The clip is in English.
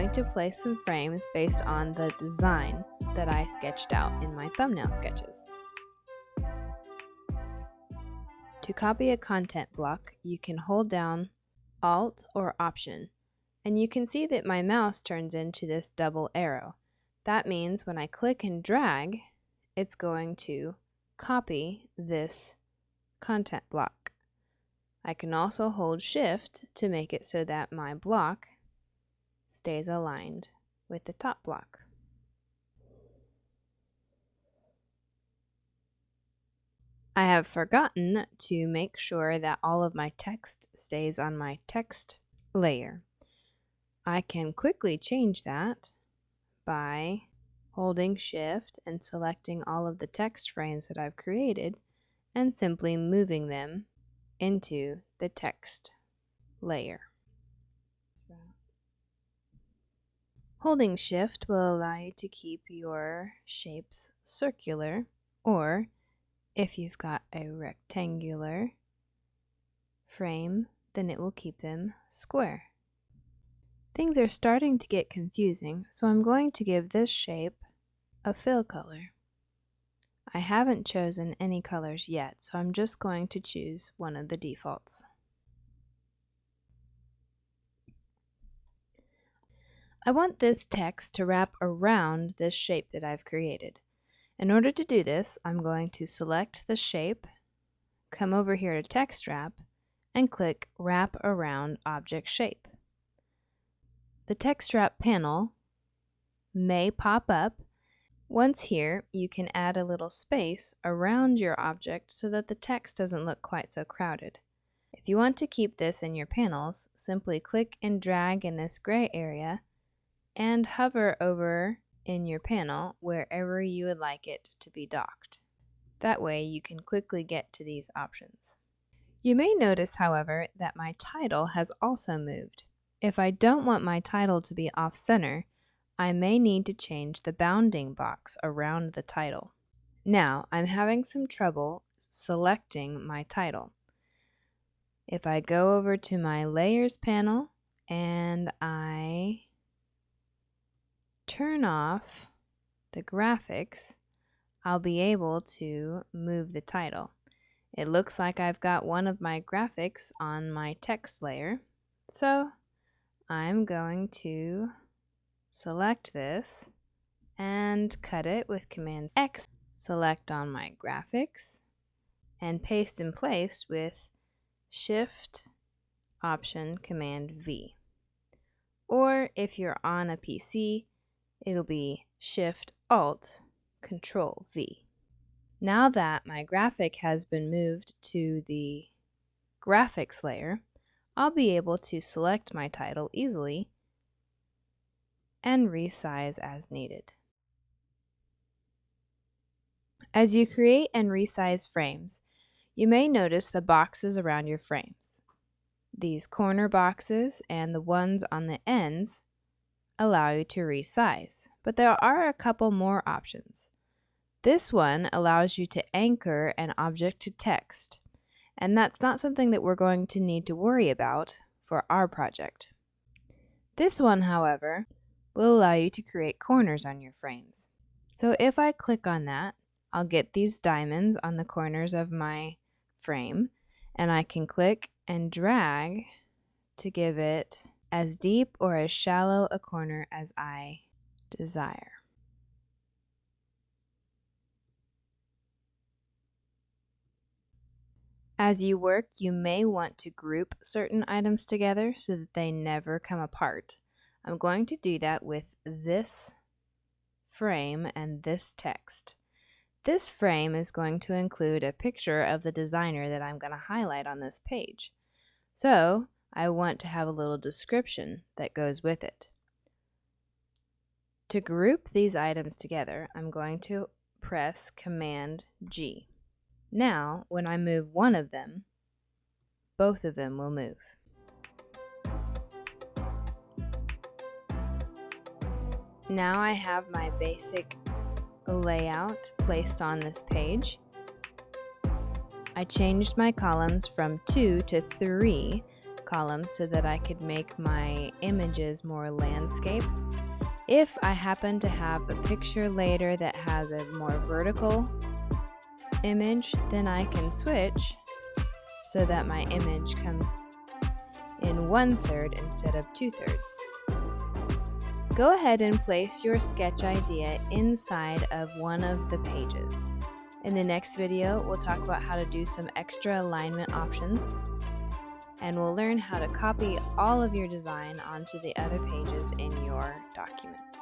going to place some frames based on the design that I sketched out in my thumbnail sketches. To copy a content block, you can hold down Alt or Option, and you can see that my mouse turns into this double arrow. That means when I click and drag, it's going to copy this content block. I can also hold Shift to make it so that my block stays aligned with the top block. I have forgotten to make sure that all of my text stays on my text layer. I can quickly change that by holding Shift and selecting all of the text frames that I've created and simply moving them into the text layer. Holding Shift will allow you to keep your shapes circular, or if you've got a rectangular frame, then it will keep them square. Things are starting to get confusing, so I'm going to give this shape a fill color. I haven't chosen any colors yet, so I'm just going to choose one of the defaults. I want this text to wrap around this shape that I've created. In order to do this, I'm going to select the shape, come over here to Text Wrap, and click Wrap Around Object Shape. The Text Wrap panel may pop up. Once here, you can add a little space around your object so that the text doesn't look quite so crowded. If you want to keep this in your panels, simply click and drag in this gray area and hover over in your panel wherever you would like it to be docked. That way you can quickly get to these options. You may notice, however, that my title has also moved. If I don't want my title to be off-center, I may need to change the bounding box around the title. Now, I'm having some trouble selecting my title. If I go over to my Layers panel and I turn off the graphics, I'll be able to move the title. It looks like I've got one of my graphics on my text layer, so I'm going to select this and cut it with Command X, select on my graphics, and paste in place with Shift, Option, Command V. Or if you're on a PC, it'll be Shift, Alt, Control V. Now that my graphic has been moved to the graphics layer, I'll be able to select my title easily and resize as needed. As you create and resize frames, you may notice the boxes around your frames. These corner boxes and the ones on the ends allow you to resize, but there are a couple more options. This one allows you to anchor an object to text, and that's not something that we're going to need to worry about for our project. This one, however, will allow you to create corners on your frames. So if I click on that, I'll get these diamonds on the corners of my frame, and I can click and drag to give it as deep or as shallow a corner as I desire. As you work, you may want to group certain items together so that they never come apart. I'm going to do that with this frame and this text. This frame is going to include a picture of the designer that I'm going to highlight on this page. So I want to have a little description that goes with it. To group these items together, I'm going to press Command G. Now, when I move one of them, both of them will move. Now I have my basic layout placed on this page. I changed my columns from 2 to 3 columns so that I could make my images more landscape. If I happen to have a picture later that has a more vertical image, then I can switch so that my image comes in 1/3 instead of 2/3. Go ahead and place your sketch idea inside of one of the pages. In the next video, we'll talk about how to do some extra alignment options, and we'll learn how to copy all of your design onto the other pages in your document.